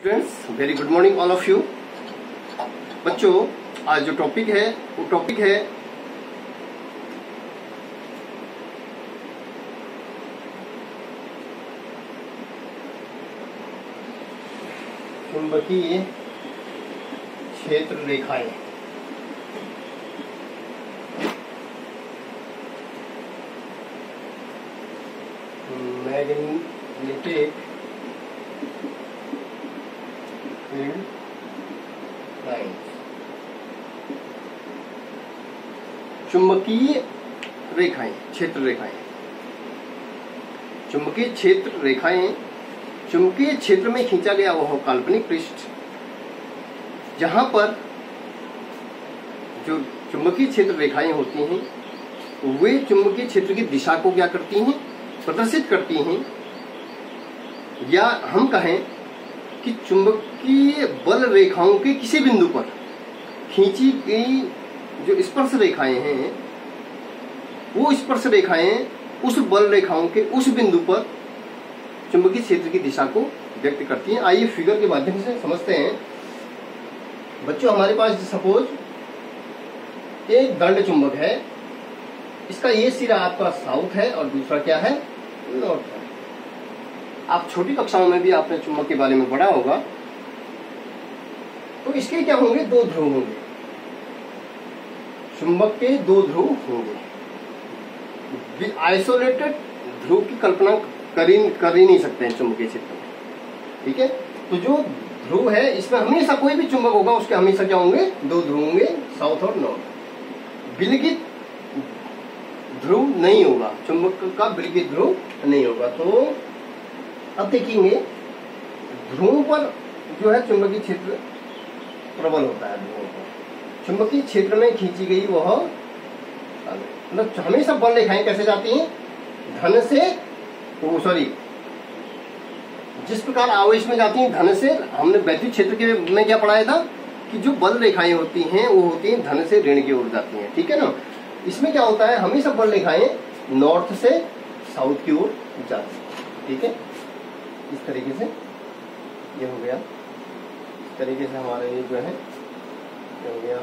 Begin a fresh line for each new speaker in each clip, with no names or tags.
Students, very good morning all of you. बच्चों, आज जो टॉपिक है वो टॉपिक है चुंबकीय क्षेत्र रेखाएं। Magnetic field line. चुंबकीय रेखाएं, क्षेत्र रेखाएं। चुंबकीय क्षेत्र रेखाएं चुंबकीय क्षेत्र में खींचा गया वह काल्पनिक पृष्ठ जहां पर जो चुंबकीय क्षेत्र रेखाएं होती हैं वे चुंबकीय क्षेत्र की दिशा को क्या करती हैं, प्रदर्शित करती हैं, या हम कहें कि चुंबकीय बल रेखाओं के किसी बिंदु पर खींची गई जो स्पर्श रेखाएं हैं वो स्पर्श रेखाएं उस बल रेखाओं के उस बिंदु पर चुंबकीय क्षेत्र की दिशा को व्यक्त करती हैं। आइए फिगर के माध्यम से समझते हैं। बच्चों, हमारे पास सपोज एक दंड चुंबक है, इसका ये सिरा आपका साउथ है और दूसरा क्या है, नॉर्थ है। आप छोटी कक्षाओं में भी आपने चुंबक के बारे में पढ़ा होगा। तो इसके क्या होंगे, दो ध्रुव होंगे। चुंबक के दो ध्रुव होंगे। आइसोलेटेड ध्रुव की कल्पना कर ही नहीं सकते हैं चुंबकीय क्षेत्र में, ठीक है। तो जो ध्रुव है इसमें हमेशा कोई भी चुंबक होगा उसके हमेशा क्या होंगे, दो ध्रुव होंगे, साउथ और नॉर्थ। विलगित ध्रुव नहीं होगा, चुंबक का विलगित ध्रुव नहीं होगा। तो अब देखेंगे ध्रुव पर जो है चुंबकीय क्षेत्र प्रबल होता है। ध्रुव पर चुंबकीय क्षेत्र में खींची गई वह मतलब हमेशा बल रेखाएं कैसे जाती हैं, धन से, जिस प्रकार आवेश में जाती हैं धन से। हमने वैद्युत क्षेत्र के में क्या पढ़ाया था कि जो बल रेखाएं होती हैं वो होती हैं धन से ऋण की ओर जाती हैं, ठीक है ना। इसमें क्या होता है, हमेशा बल रेखाएं नॉर्थ से साउथ की ओर जाती हैं, ठीक है। इस तरीके से ये हो गया, इस तरीके से हमारा ये जो है ये हो गया,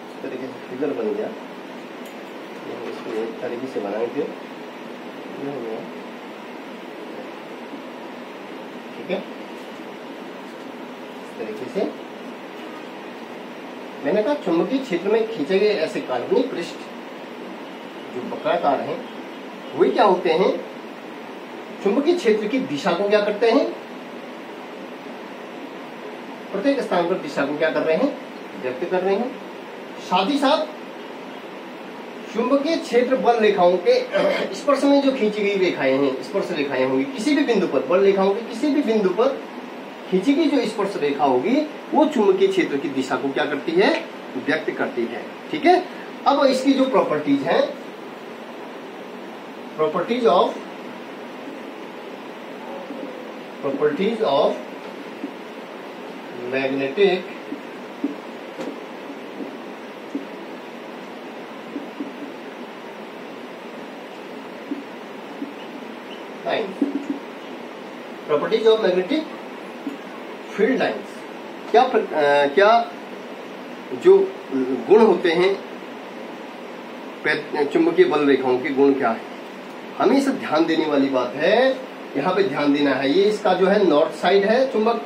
इस तरीके से फिगर बन गया। इसको एक तरीके से बनाएंगे, ये हो गया, ठीक है। इस तरीके से मैंने कहा चुंबकीय क्षेत्र में खींचे गए ऐसे काल्पनिक पृष्ठ जो वक्राकार हैं वे क्या होते हैं, चुंबकीय क्षेत्र की दिशा को क्या करते हैं, प्रत्येक स्थान पर दिशा को क्या कर रहे हैं, व्यक्त कर रहे हैं। साथ ही साथ चुंबकीय क्षेत्र बल रेखाओं के स्पर्श में जो खींची गई रेखाएं हैं, स्पर्श रेखाएं होंगी किसी भी बिंदु पर, बल रेखाओं के किसी भी बिंदु पर खींची गई जो स्पर्श रेखा होगी वो चुंबकीय क्षेत्र की दिशा को क्या करती है, व्यक्त करती है, ठीक है। अब इसकी जो प्रॉपर्टीज हैं, properties of magnetic line, properties of magnetic field lines. क्या जो गुण होते हैं चुंबकीय बल रेखाओं के गुण क्या है, हमेशा ध्यान देने वाली बात है। यहाँ पे ध्यान देना है, ये इसका जो है नॉर्थ साइड है चुंबक,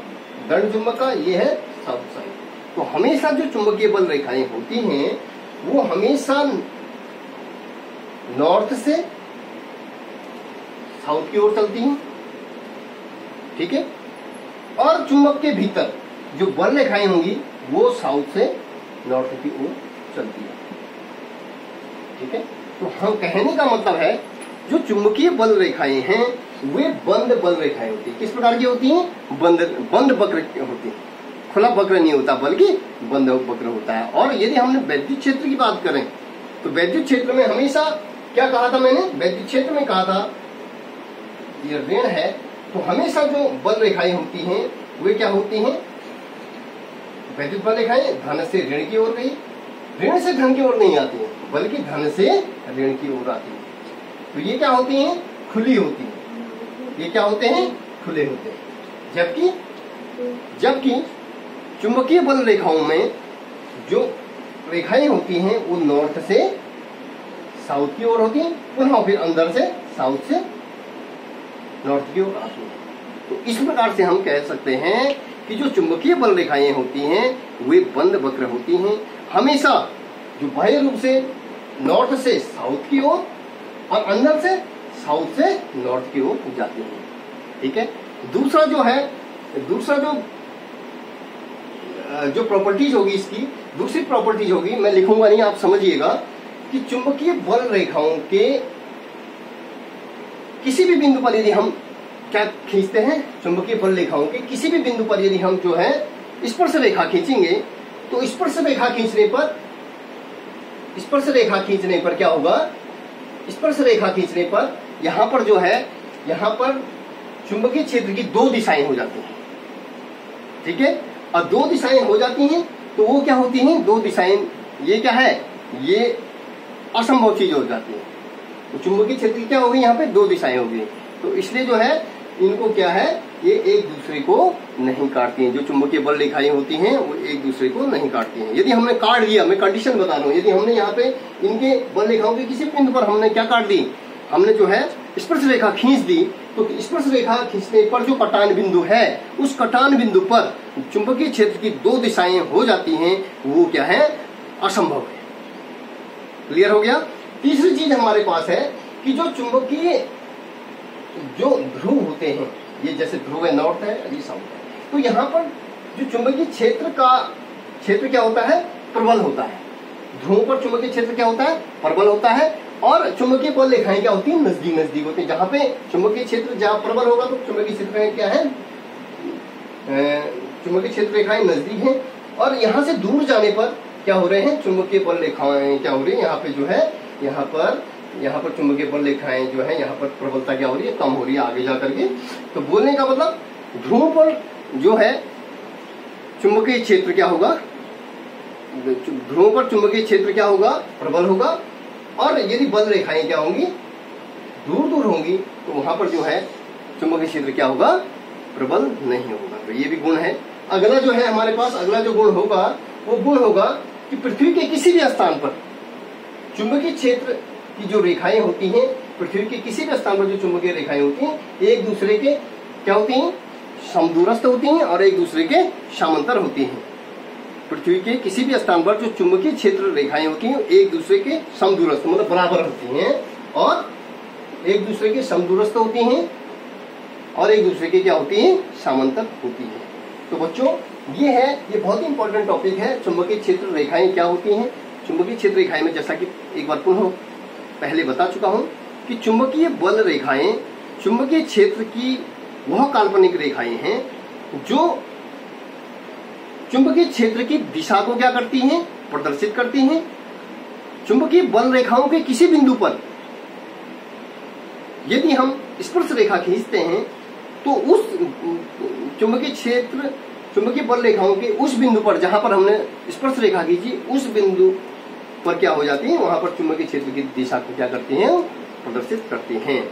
दंड चुंबक का, ये है साउथ साइड। तो हमेशा जो चुंबकीय बल रेखाएं होती हैं वो हमेशा नॉर्थ से साउथ की ओर चलती हैं, ठीक है। और चुंबक के भीतर जो बल रेखाएं होंगी वो साउथ से नॉर्थ की ओर चलती है, ठीक है। तो हम कहने का मतलब है जो चुंबकीय बल रेखाएं हैं वे बंद बल रेखाएं होती है। किस प्रकार की होती हैं, बंद वक्र होती है, खुला वक्र नहीं होता बल्कि बंद वक्र होता है। और यदि हमने वैद्युत क्षेत्र की बात करें तो वैद्युत क्षेत्र में हमेशा क्या कहा था मैंने, वैद्युत क्षेत्र में कहा था ये ऋण है, तो हमेशा जो बल रेखाएं होती हैं वे क्या होती हैं, वैद्युत बल रेखाएं धन से ऋण की ओर गई, ऋण से धन की ओर नहीं आती हैं बल्कि धन से ऋण की ओर आती हैं। तो ये क्या होती हैं, खुली होती हैं, ये क्या होते हैं, खुले होते हैं। जबकि जबकि चुंबकीय बल रेखाओं में जो रेखाएं होती हैं वो नॉर्थ से साउथ की ओर होती हैं, पुनः फिर अंदर से साउथ से नॉर्थ की ओर आती हैं। तो इस प्रकार से हम कह सकते हैं कि जो चुंबकीय बल रेखाएं होती हैं वे बंद वक्र होती हैं, हमेशा जो बाह्य रूप से नॉर्थ से साउथ की ओर और अंदर से साउथ से नॉर्थ की ओर जाती हैं। ठीक है। दूसरा जो प्रॉपर्टीज होगी इसकी, दूसरी प्रॉपर्टीज होगी, मैं लिखूंगा नहीं, आप समझिएगा कि चुंबकीय बल रेखाओं के किसी भी बिंदु पर यदि हम क्या खींचते हैं, चुंबकीय बल रेखाओं के किसी भी बिंदु पर यदि हम जो है स्पर्श रेखा खींचेंगे तो स्पर्श रेखा खींचने पर क्या होगा, स्पर्श रेखा खींचने पर यहां पर जो है, यहां पर चुंबकीय क्षेत्र की दो दिशाएं हो जाती हैं। ठीक है। और दो दिशाएं हो जाती हैं तो वो क्या होती हैं, दो दिशाएं, ये क्या है, ये असंभव चीज हो जाती है। तो चुंबकीय क्षेत्र की क्या होगी, यहाँ पे दो दिशाएं होगी, तो इसलिए जो है इनको क्या है, ये एक दूसरे को नहीं काटती हैं। जो चुंबकीय बल रेखाएं होती हैं वो एक दूसरे को नहीं काटती हैं। यदि हमने काट दिया, मैं कंडीशन बता रहा हूँ, यदि हमने यहाँ पे इनके बल रेखाओं के किसी बिंदु पर हमने क्या काट दी, हमने जो है स्पर्श रेखा खींच दी, तो स्पर्श रेखा खींचने पर जो कटान बिंदु है, उस कटान बिंदु पर चुंबकीय क्षेत्र की दो दिशाएं हो जाती हैं, वो क्या है, असंभव है। क्लियर हो गया। तीसरी चीज हमारे पास है कि जो चुंबकीय जो ध्रुव होते हैं, ये जैसे ध्रुव है नॉर्थ है, ये साउथ है, तो यहाँ पर जो चुंबकीय क्षेत्र क्या होता है, प्रबल होता है। ध्रुव पर चुंबकीय क्षेत्र क्या होता है, प्रबल होता है, और चुंबकीय बल रेखाएं क्या होती है, नजदीक नजदीक होती है। जहां पे चुंबकीय क्षेत्र जहां प्रबल होगा तो चुंबकीय क्षेत्र में क्या है, चुंबकीय क्षेत्र रेखाएं नजदीक हैं, और यहां से दूर जाने पर क्या हो रहे हैं, चुंबकीय बल रेखाएं क्या हो रही है, यहाँ पे जो है, यहाँ पर चुंबकीय बल रेखाएं जो है, यहाँ पर प्रबलता क्या हो रही है, कम हो रही है आगे जा करके। तो बोलने का मतलब ध्रुव पर जो है चुंबकीय क्षेत्र क्या होगा, ध्रुव पर चुंबकीय क्षेत्र क्या होगा, प्रबल होगा, और यदि बल रेखाएं क्या होंगी, दूर दूर होंगी, तो वहां पर जो है चुंबकीय क्षेत्र क्या होगा, प्रबल नहीं होगा। तो ये भी गुण है। अगला जो है हमारे पास, अगला जो गुण होगा वो गुण होगा कि पृथ्वी के किसी भी स्थान पर चुंबकीय क्षेत्र की जो रेखाएं होती हैं, पृथ्वी के किसी भी स्थान पर जो चुंबकीय रेखाएं होती हैं, एक दूसरे के क्या होती हैं, समदूरस्थ होती हैं और एक दूसरे के समांतर होती हैं। पृथ्वी के किसी भी स्थान पर जो चुंबकीय क्षेत्र रेखाएं होती हैं एक दूसरे के समदूरस्थ मतलब बराबर होती हैं, और एक दूसरे के समदूरस्थ होती हैं और एक दूसरे के क्या होती हैं, समांतर होती हैं। तो बच्चों ये बहुत ही इंपॉर्टेंट टॉपिक है, चुंबकीय क्षेत्र रेखाएं क्या होती हैं। चुंबकीय क्षेत्र रेखाएं में जैसा कि एक बार पुनः पहले बता चुका हूं कि चुंबकीय बल रेखाएं चुंबकीय क्षेत्र की वह काल्पनिक रेखाएं हैं जो चुंबकीय क्षेत्र की दिशा को क्या करती हैं, प्रदर्शित करती हैं। चुंबकीय बल रेखाओं के किसी बिंदु पर यदि हम स्पर्श रेखा खींचते हैं तो उस चुंबकीय बल रेखाओं के उस बिंदु पर जहां पर हमने स्पर्श रेखा खींची, उस बिंदु पर क्या हो जाती है, वहां पर चुंबकीय क्षेत्र की दिशा को क्या करती हैं, प्रदर्शित करती हैं।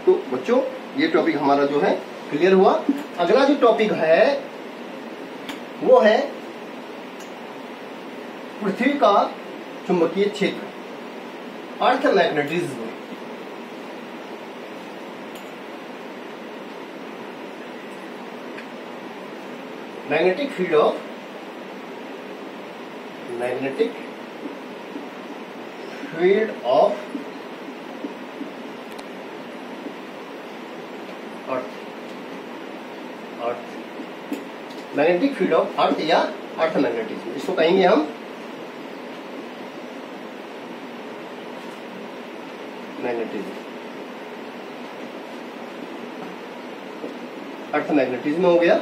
तो बच्चों ये टॉपिक हमारा जो है क्लियर हुआ। अगला जो टॉपिक है वो है पृथ्वी का चुंबकीय क्षेत्र, earth magnetism. Magnetic field of magnetic field of earth या अर्थ मैग्नेटिज्म, इसको कहेंगे हम मैग्नेटिज्म, अर्थ मैग्नेटिज्म हो गया।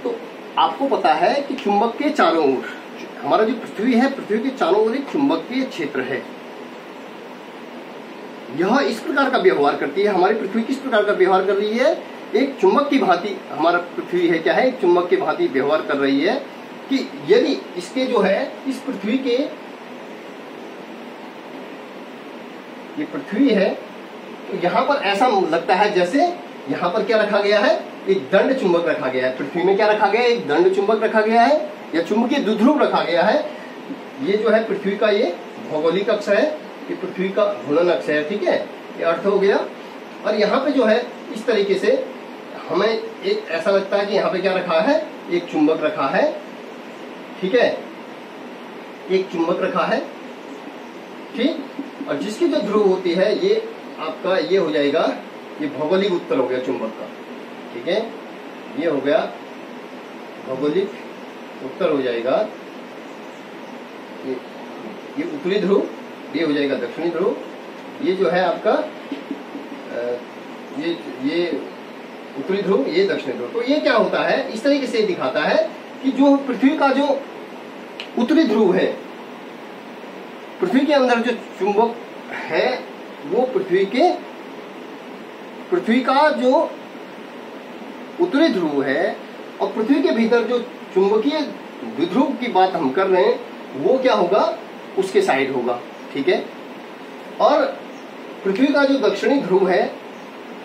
तो आपको पता है कि चुंबक के चारों ओर हमारा जो पृथ्वी है, पृथ्वी के चारों ओर एक चुंबकीय क्षेत्र है। यह इस प्रकार का व्यवहार करती है, हमारी पृथ्वी किस प्रकार का व्यवहार कर रही है, एक चुंबक की भांति हमारा पृथ्वी है क्या है, एक चुंबक की भांति व्यवहार कर रही है कि यदि इसके जो है, इस पृथ्वी के, ये पृथ्वी है, तो यहां पर ऐसा लगता है जैसे यहां पर क्या रखा गया है, एक दंड चुंबक रखा गया है। पृथ्वी में क्या रखा गया है? एक दंड चुंबक रखा गया है या चुंबकीय द्विध्रुव रखा गया है। ये जो है पृथ्वी का ये भौगोलिक अक्ष है, ये पृथ्वी का घूर्णन अक्ष है। ठीक है, ये अर्थ हो गया। और यहाँ पे जो है इस तरीके से हमें एक ऐसा लगता है कि यहाँ पे क्या रखा है? एक चुंबक रखा है। ठीक है, एक चुंबक रखा है। ठीक, और जिसकी जो ध्रुव होती है ये आपका ये हो जाएगा, ये भौगोलिक उत्तर हो गया चुंबक का। ठीक है, ये हो गया भौगोलिक उत्तर हो जाएगा। ये उत्तरी ध्रुव, ये हो जाएगा दक्षिणी ध्रुव। ये जो है आपका ये उत्तरी ध्रुव, ये दक्षिणी ध्रुव। तो ये क्या होता है? इस तरीके से दिखाता है कि जो पृथ्वी का जो उत्तरी ध्रुव है, पृथ्वी के अंदर जो चुंबक है वो पृथ्वी का जो उत्तरी ध्रुव है, और पृथ्वी के भीतर जो चुंबकीय द्विध्रुव की बात हम कर रहे हैं वो क्या होगा? उसके साइड होगा। ठीक है, और पृथ्वी का जो दक्षिणी ध्रुव है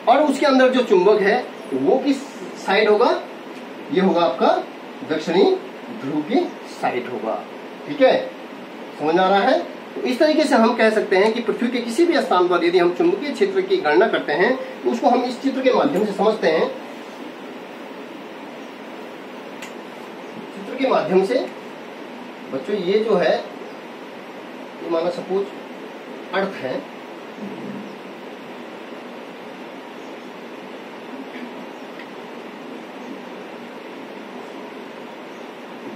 और उसके अंदर जो चुंबक है वो किस साइड होगा? ये होगा आपका दक्षिणी ध्रुव की साइड होगा। ठीक है, समझ आ रहा है? तो इस तरीके से हम कह सकते हैं कि पृथ्वी के किसी भी स्थान पर यदि हम चुंबकीय क्षेत्र की गणना करते हैं तो उसको हम इस चित्र के माध्यम से समझते हैं। चित्र के माध्यम से बच्चों ये जो है, ये माना सपोज अर्थ है,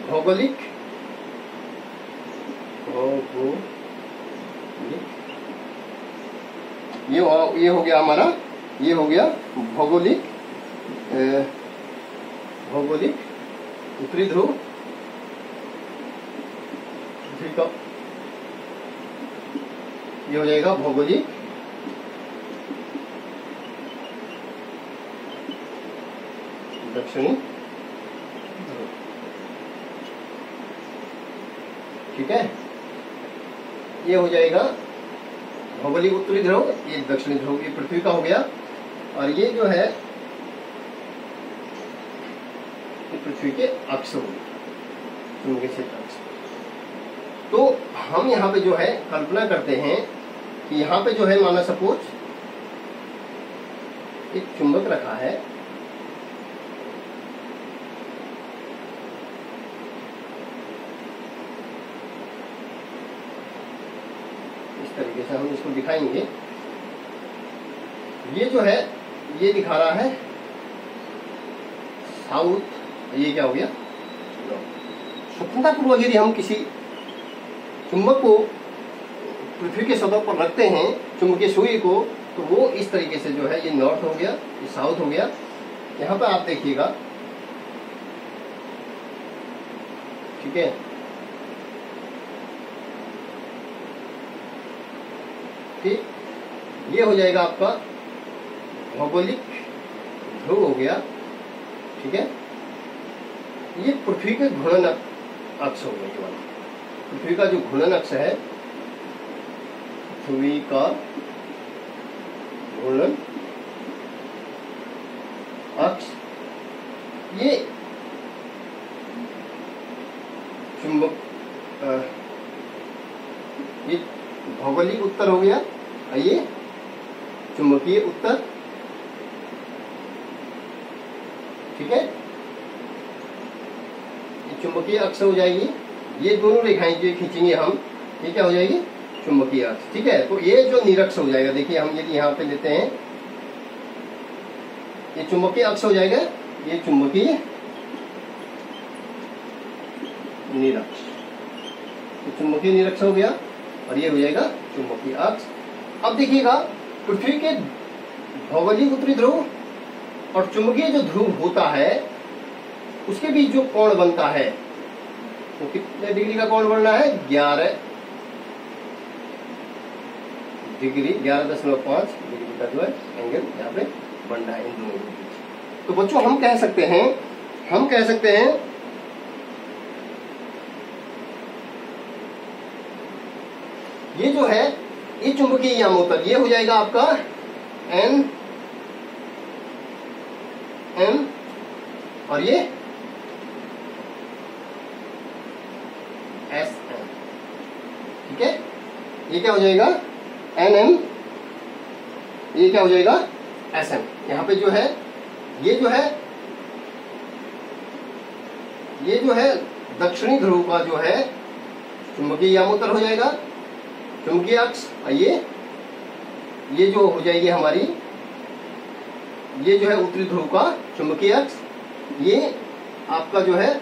भौगोलिक ये हो गया हमारा, ये हो गया भौगोलिक उत्तरी ध्रुव पृथ्वी का, ये हो जाएगा भौगोलिक दक्षिणी ध्रुव। ठीक है, ये हो जाएगा भौगोलिक उत्तरी ध्रुव, ये दक्षिणी ध्रुव, ये पृथ्वी का हो गया। और ये जो है ये पृथ्वी के अक्ष हो गए, चुंबकीय क्षेत्र अक्ष। तो हम यहाँ पे जो है कल्पना करते हैं कि यहाँ पे जो है माना सपोज एक चुंबक रखा है, इस तरीके से हम इसको दिखाएंगे। ये जो है ये दिखा रहा है साउथ, ये क्या हो गया? स्वतंत्रता पूर्वक यदि हम किसी चुंबक को पृथ्वी के सतह पर रखते हैं, चुंबकीय सुई को, तो वो इस तरीके से जो है ये नॉर्थ हो गया, ये साउथ हो गया। यहाँ पे आप देखिएगा, ठीक है, ठीक, ये हो जाएगा आपका भौगोलिक ध्रुव हो गया। ठीक है, ये पृथ्वी के घूर्णन अक्ष हो गया। पृथ्वी का जो घूर्णन अक्ष है, पृथ्वी का घूर्णन अक्ष, ये चुंबक, ये भौगोलिक उत्तर हो गया, ये चुंबकीय उत्तर। ठीक है, ये चुंबकीय अक्ष हो जाएगी। ये दोनों रेखाएं जो खींचेंगे हम, ये क्या हो जाएगी? चुंबकीय अक्ष। ठीक है, तो ये जो निरक्ष हो जाएगा, देखिए हम यदि यहाँ पे लेते हैं, ये चुंबकीय अक्ष हो जाएगा, ये चुंबकीय निरक्ष, तो चुंबकीय निरक्ष हो गया, और ये हो जाएगा चुंबकीय अक्ष। अब देखिएगा, पृथ्वी के भौगोलिक उत्तरी ध्रुव और चुंबकीय जो ध्रुव होता है उसके बीच जो कोण बनता है, तो कितने डिग्री का कोण बनना है? 11 डिग्री, 11.5 डिग्री का जो है एंगल यहाँ पे बन रहा है इन दोनों के बीच। तो बच्चों हम कह सकते हैं ये जो है ये चुंबकीय यामोत्तर, ये हो जाएगा आपका N और ये एस एन, ठीक है। ये क्या हो जाएगा एन एम, ये क्या हो जाएगा एस एम। यहां पे जो है ये जो है दक्षिणी ध्रुव का जो है चुंबकीय यामोत्तर हो जाएगा, चुंबकीय अक्ष। ये जो हो जाएगी हमारी, ये जो है उत्तरी ध्रुव का चुंबकीय अक्ष, ये आपका जो है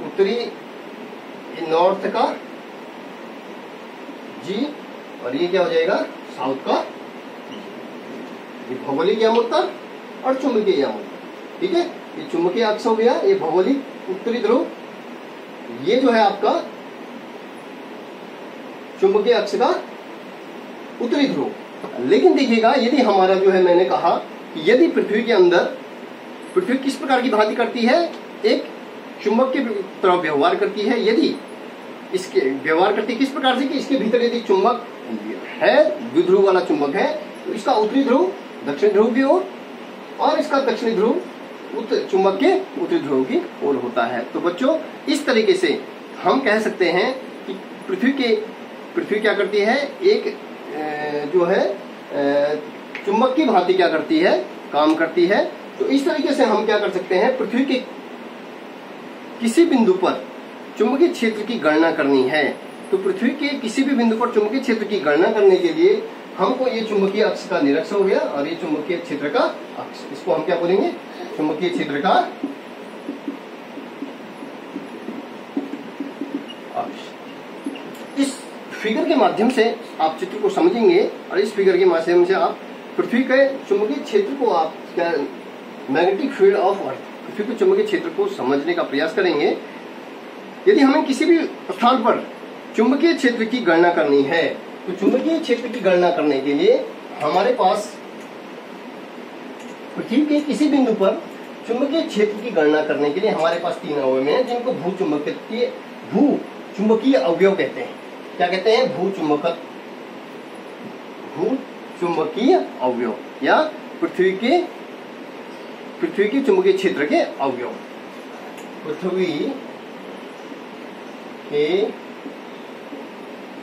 उत्तरी नॉर्थ का जी, और ये क्या हो जाएगा साउथ का। ये भौगोलिक यामोत्तर और चुंबकीय यामोत्तर, ठीक है। ये चुंबकीय अक्ष हो गया, ये भौगोलिक उत्तरी ध्रुव, ये जो है आपका चुंबकीय अक्ष का उत्तरी ध्रुव। लेकिन देखिएगा, यदि हमारा जो है, मैंने कहा कि यदि पृथ्वी के अंदर, पृथ्वी किस प्रकार की भांति करती है, एक चुंबक की तरह व्यवहार करती है। यदि इसके व्यवहार करती है किस प्रकार से कि इसके भीतर यदि चुंबक है, द्विध्रुव वाला चुंबक है, तो इसका उत्तरी ध्रुव दक्षिण ध्रुव की ओर और इसका दक्षिणी ध्रुव चुंबक के उत्तरी ध्रुव की ओर होता है। तो बच्चों, इस तरीके से हम कह सकते हैं कि पृथ्वी क्या करती है, एक जो है चुंबक की भांति क्या करती है, काम करती है। तो इस तरीके से हम क्या कर सकते हैं, पृथ्वी के किसी बिंदु पर चुंबकीय क्षेत्र की गणना करनी है। तो पृथ्वी के किसी भी बिंदु पर चुंबकीय क्षेत्र की गणना करने के लिए हमको ये चुंबकीय अक्ष का निरक्ष हो गया और ये चुंबकीय क्षेत्र का अक्ष, इसको हम क्या बोलेंगे, चुंबकीय क्षेत्र का अक्ष। इस फिगर के माध्यम से आप चित्र को समझेंगे और इस फिगर के माध्यम से आप पृथ्वी के चुंबकीय क्षेत्र को, आप क्या मैग्नेटिक फील्ड ऑफ अर्थ, पृथ्वी के चुंबकीय क्षेत्र को समझने का प्रयास करेंगे। यदि हमें किसी भी स्थान पर चुंबकीय क्षेत्र की गणना करनी है, तो चुंबकीय क्षेत्र की गणना करने के लिए हमारे पास पृथ्वी के किसी बिंदु पर चुंबकीय क्षेत्र की गणना करने के लिए हमारे पास 3 अवयव हैं, जिनको भू चुंबकीय अवयव कहते हैं। क्या कहते हैं, भू चुंबकीय अवयव या पृथ्वी के चुंबकीय क्षेत्र के अवयव। पृथ्वी के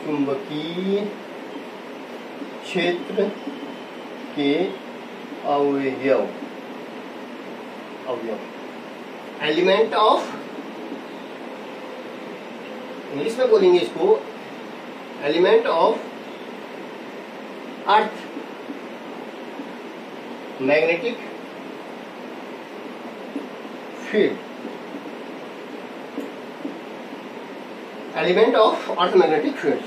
चुंबकीय क्षेत्र के अवयव, एलिमेंट ऑफ, इंग्लिश में बोलेंगे इसको, element of earth magnetic field, element of earth magnetic field,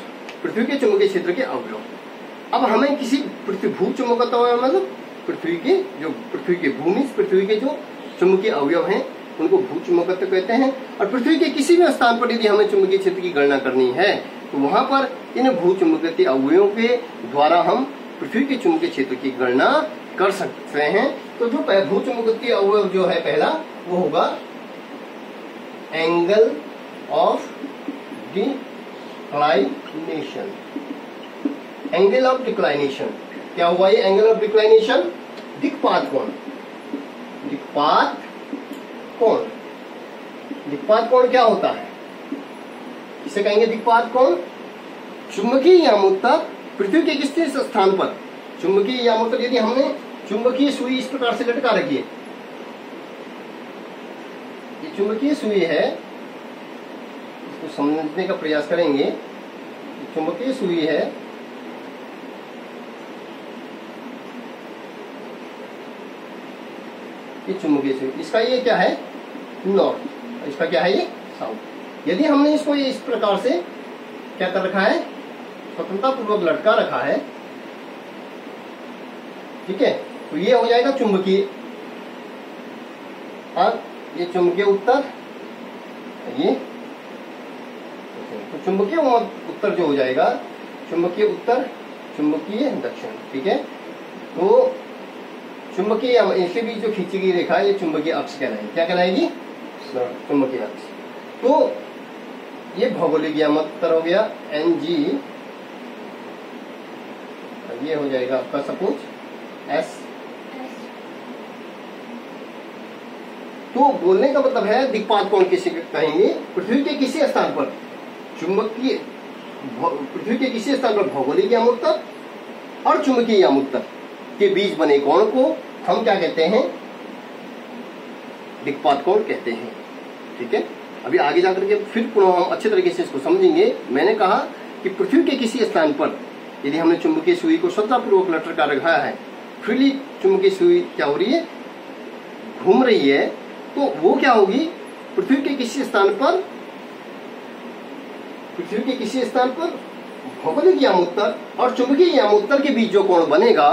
पृथ्वी के चुंबकीय क्षेत्र के अवयव। अब हमें किसी भू चुंबकत्व मतलब पृथ्वी के भूमि, पृथ्वी के जो चुंबकीय अवयव हैं उनको भू चुंबकत्व कहते हैं। और पृथ्वी के किसी भी स्थान पर यदि हमें चुंबकीय क्षेत्र की गणना करनी है, तो वहां पर इन भू चुंबकीय अवयवों के द्वारा हम पृथ्वी के चुंबकीय क्षेत्र की गणना कर सकते हैं। तो जो भू चुंबकीय अवयव जो है पहला, वो होगा angle of declination. Angle of declination क्या हुआ, ये एंगल ऑफ डिक्लाइनेशन, दिक्पात कोण। दिक्पात कोण, दिक्पात कोण क्या होता है, इसे कहेंगे दिक्पात कोण। चुंबकीय यामोत्तर पृथ्वी के किस स्थान पर, चुंबकीय यामोत्तर, यदि हमने चुंबकीय सुई इस प्रकार से लटका रखी है, ये चुंबकीय सुई है, इसको समझने का प्रयास करेंगे। चुंबकीय सुई है, ये चुंबकीय सुई, इसका ये क्या है नॉर्थ, इसका क्या है ये साउथ। यदि हमने इसको ये इस प्रकार से क्या कर रखा है, स्वतंत्रता पूर्वक लटका रखा है, ठीक है, तो ये हो जाएगा चुंबकीय, और ये चुंबकीय उत्तर, ये तो चुंबकीय उत्तर जो हो जाएगा, चुंबकीय उत्तर, चुंबकीय दक्षिण, ठीक है। तो चुंबकीय, इसके बीच जो खींची गई रेखा है, ये चुंबकीय अक्ष कहलाएगी। क्या कहलाएगी, चुंबकीय अक्ष। तो ये भौगोलिक यामोत्तर हो गया NG, ये हो जाएगा आपका सपोज S, तो बोलने का मतलब है दिक्पात कोण किसे कहेंगे? पृथ्वी के किसी स्थान पर चुंबकीय, पृथ्वी के किसी स्थान पर भौगोलिक यामुत्तर और चुंबकीय यामुत्तर के बीच बने कोण को हम क्या कहते हैं? दिक्पात कोण कहते हैं। ठीक है, अभी आगे जाकर के फिर पुनः हम अच्छे तरीके से इसको समझेंगे। मैंने कहा कि पृथ्वी के किसी स्थान पर यदि हमने चुंबकीय सुई को श्रद्धापूर्वक लटका रखा है, फ्रीली चुंबकीय सुई क्या हो रही है? घूम रही है, तो वो क्या होगी? पृथ्वी के किसी स्थान पर, पृथ्वी के किसी स्थान पर भौगोलिक यामुत्तर और चुंबकीय यामुत्तर के बीच जो कोण बनेगा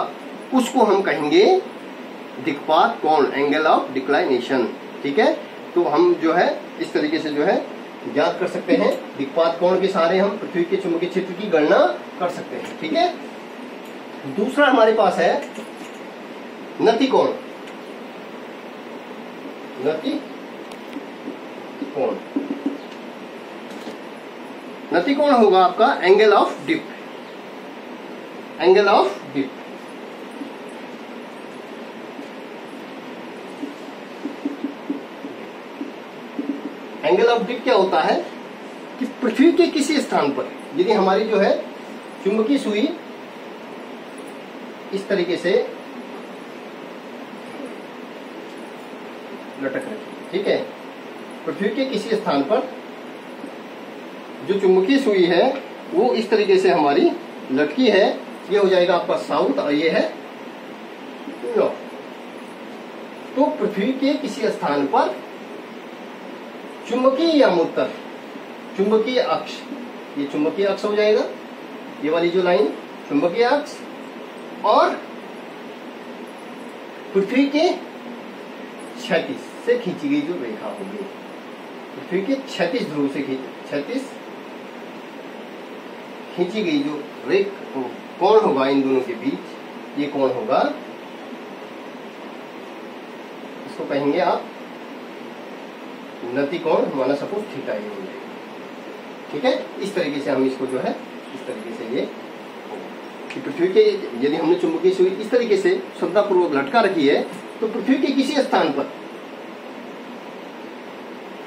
उसको हम कहेंगे दिक्पात कोण, एंगल ऑफ डिक्लाइनेशन। ठीक है, तो हम जो है इस तरीके से जो है ज्ञात कर सकते हैं दिक्पात कोण के सहारे हम पृथ्वी के चुंबकीय क्षेत्र की गणना कर सकते हैं। ठीक है, दूसरा हमारे पास है नति कोण। नति कोण, नति कोण होगा आपका angle of dip, angle of dip. Angle of dip क्या होता है कि पृथ्वी के किसी स्थान पर यदि हमारी जो है चुंबकीय सुई इस तरीके से लटक रही, ठीक है, पृथ्वी के किसी स्थान पर जो चुंबकीय सुई है वो इस तरीके से हमारी लटकी है, ये हो जाएगा आपका साउथ और ये है नॉर्थ। तो पृथ्वी के किसी स्थान पर चुंबकीय यामुत्तर, चुंबकीय अक्ष, ये चुंबकीय अक्ष हो जाएगा, ये वाली जो लाइन चुंबकीय अक्ष, और पृथ्वी के क्षैतिज से खींची गई जो रेखा होगी, पृथ्वी के क्षैतिज ध्रुव से क्षैतिज खींची गई जो कोण होगा इन दोनों के बीच, ये कोण होगा, इसको कहेंगे आप नति कोण, माना सपोज थीटा ये हो जाएगा। ठीक है, इस तरीके से हम इसको जो है इस तरीके से ये कि पृथ्वी के यदि हमने चुंबकीय सुई इस तरीके से श्रद्धापूर्वक लटका रखी है तो पृथ्वी के किसी स्थान पर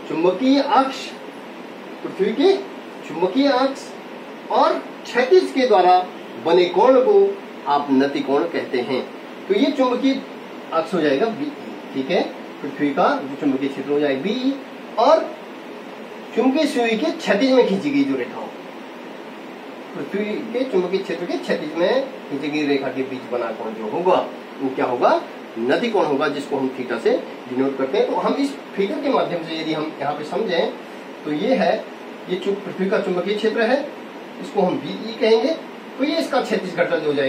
चुंबकीय अक्ष, पृथ्वी के चुंबकीय अक्ष और क्षैतिज के द्वारा बने कोण को आप नति कोण कहते हैं। तो ये चुंबकीय अक्ष हो जाएगा बी, ठीक है, पृथ्वी का जो चुंबकीय क्षेत्र हो जाएगा बी, और चुंबकीय सुई के क्षैतिज में खींची गई जो रेखा हो, पृथ्वी के चुंबकीय क्षेत्र के क्षैतिज में खींची गई रेखा के बीच बना कोण जो होगा वो क्या होगा? नति कोण होगा, जिसको हम थीटा से डिनोट करते हैं। तो हम इस फिगर के माध्यम से यदि हम यहाँ पे समझें तो ये है, ये पृथ्वी का चुंबकीय क्षेत्र है, इसको हम बीई कहेंगे, तो ये इसका क्षैतिज घटक हो जाएगा।